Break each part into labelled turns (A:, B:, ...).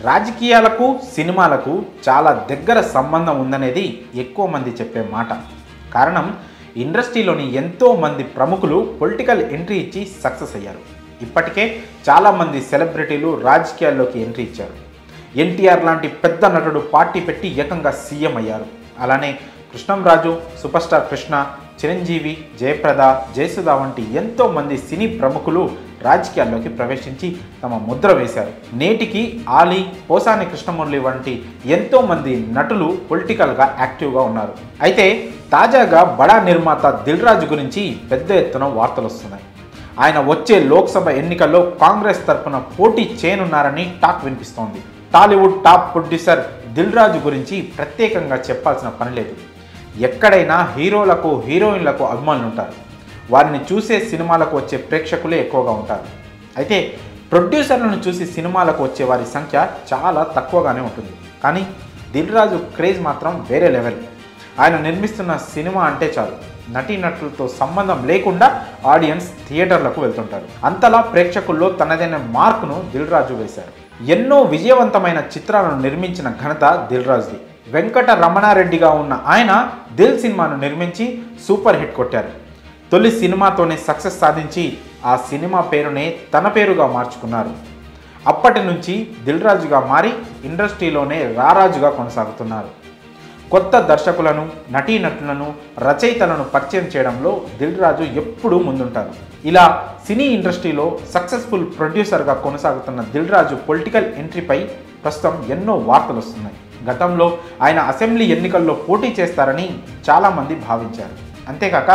A: రాజకీయాలకు సినిమాలకు చాలా దగ్గర సంబంధం ఉందనేది ఎక్కువ మంది చెప్పే మాట. కారణం ఇండస్ట్రీలోని ఎంతో మంది ప్రముఖులు పొలిటికల్ ఎంట్రీ ఇచ్చి సక్సెస్ అయ్యారు. ఇప్పటికే చాలామంది సెలబ్రిటీలు రాజకీయాల్లోకి ఎంట్రీ ఇచ్చారు. ఎన్టీఆర్ లాంటి పెద్ద నటుడు పార్టీ పెట్టి ఏకంగా సీఎం అయ్యారు. అలానే కృష్ణంరాజు, సూపర్ స్టార్ కృష్ణ, చిరంజీవి, జయప్రద, జయసుధ వంటి ఎంతో మంది సినీ ప్రముఖులు రాజకీయాల్లోకి ప్రవేశించి తమ ముద్ర వేశారు. నేటికి ఆలీ, పోసాని కృష్ణమురళి వంటి ఎంతో మంది నటులు పొలిటికల్గా యాక్టివ్గా ఉన్నారు. అయితే తాజాగా బడా నిర్మాత దిల్ రాజు గురించి పెద్ద ఎత్తున వార్తలు వస్తున్నాయి. ఆయన వచ్చే లోక్సభ ఎన్నికల్లో కాంగ్రెస్ తరఫున పోటీ చేయనున్నారని టాక్ వినిపిస్తోంది. Tollywood top producer Dil Raju గురించి ప్రత్యేకంగా చెప్పాల్సిన పని లేదు. ఎక్కడైనా హీరోలకు, హీరోయిన్లకు అభిమానులు ఉంటారు. వారిని చూసే సినిమాలకు వచ్చే ప్రేక్షకులే ఎక్కువగా ఉంటారు. అయితే ప్రొడ్యూసర్లను చూసి సినిమాలకు వచ్చే వారి సంఖ్య చాలా తక్కువగానే ఉంటుంది. కానీ దిల్ రాజు క్రేజ్ మాత్రం వేరే లెవెల్. ఆయన నిర్మిస్తున్న సినిమా అంటే చాలు నటీనటులతో సంబంధం లేకుండా ఆడియన్స్ థియేటర్లకు వెళ్తుంటారు. అంతలా ప్రేక్షకుల్లో తనదైన మార్కును దిల్ రాజు వేశారు. ఎన్నో విజయవంతమైన చిత్రాలను నిర్మించిన ఘనత దిల్ రాజుది. వెంకట రమణారెడ్డిగా ఉన్న ఆయన దిల్ సినిమాను నిర్మించి సూపర్ హిట్ కొట్టారు. తొలి సినిమాతోనే సక్సెస్ సాధించి ఆ సినిమా పేరునే తన పేరుగా మార్చుకున్నారు. అప్పటి నుంచి దిల్ రాజుగా మారి ఇండస్ట్రీలోనే రారాజుగా కొనసాగుతున్నారు. కొత్త దర్శకులను, నటీనటులను, రచయితలను పరిచయం చేయడంలో దిల్ రాజు ఎప్పుడూ ముందుంటారు. ఇలా సినీ ఇండస్ట్రీలో సక్సెస్ఫుల్ ప్రొడ్యూసర్గా కొనసాగుతున్న దిల్ రాజు పొలిటికల్ ఎంట్రీపై ప్రస్తుతం ఎన్నో వార్తలు వస్తున్నాయి. గతంలో ఆయన అసెంబ్లీ ఎన్నికల్లో పోటీ చేస్తారని చాలామంది భావించారు. అంతేకాక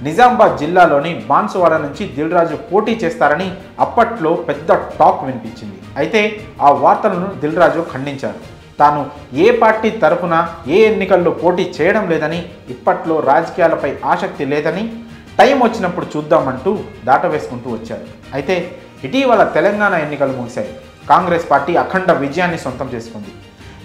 A: నిజామాబాద్ జిల్లాలోని బాన్సువాడ నుంచి దిల్ రాజు పోటీ చేస్తారని అప్పట్లో పెద్ద టాక్ వినిపించింది. అయితే ఆ వార్తలను దిల్ రాజు ఖండించారు. తాను ఏ పార్టీ తరఫున ఏ ఎన్నికల్లో పోటీ చేయడం లేదని, ఇప్పట్లో రాజకీయాలపై ఆసక్తి లేదని, టైం వచ్చినప్పుడు చూద్దామంటూ దాటవేసుకుంటూ వచ్చారు. అయితే ఇటీవల తెలంగాణ ఎన్నికలు ముగిశాయి. కాంగ్రెస్ పార్టీ అఖండ విజయాన్ని సొంతం చేసుకుంది.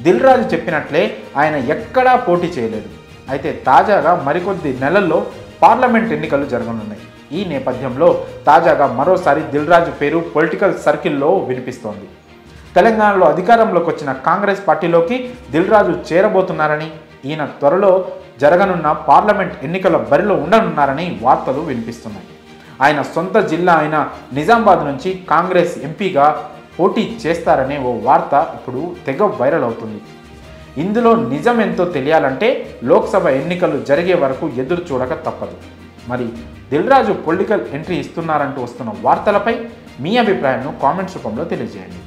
A: దిల్ రాజు చెప్పినట్లే ఆయన ఎక్కడా పోటీ చేయలేదు. అయితే తాజాగా మరికొద్ది నెలల్లో పార్లమెంట్ ఎన్నికలు జరగనున్నాయి. ఈ నేపథ్యంలో తాజాగా మరోసారి దిల్ రాజు పేరు పొలిటికల్ సర్కిల్లో వినిపిస్తోంది. తెలంగాణలో అధికారంలోకి వచ్చిన కాంగ్రెస్ పార్టీలోకి దిల్ రాజు చేరబోతున్నారని, ఈయన త్వరలో జరగనున్న పార్లమెంట్ ఎన్నికల బరిలో ఉండనున్నారని వార్తలు వినిపిస్తున్నాయి. ఆయన సొంత జిల్లా అయిన నిజామాబాద్ నుంచి కాంగ్రెస్ ఎంపీగా పోటీ చేస్తారనే ఓ వార్త ఇప్పుడు తెగ వైరల్ అవుతుంది. ఇందులో నిజం ఎంతో తెలియాలంటే లోక్సభ ఎన్నికలు జరిగే వరకు ఎదురు చూడక తప్పదు. మరి దిల్ రాజు పొలిటికల్ ఎంట్రీ ఇస్తున్నారంటూ వస్తున్న వార్తలపై మీ అభిప్రాయాన్ని కామెంట్స్ రూపంలో తెలియజేయండి.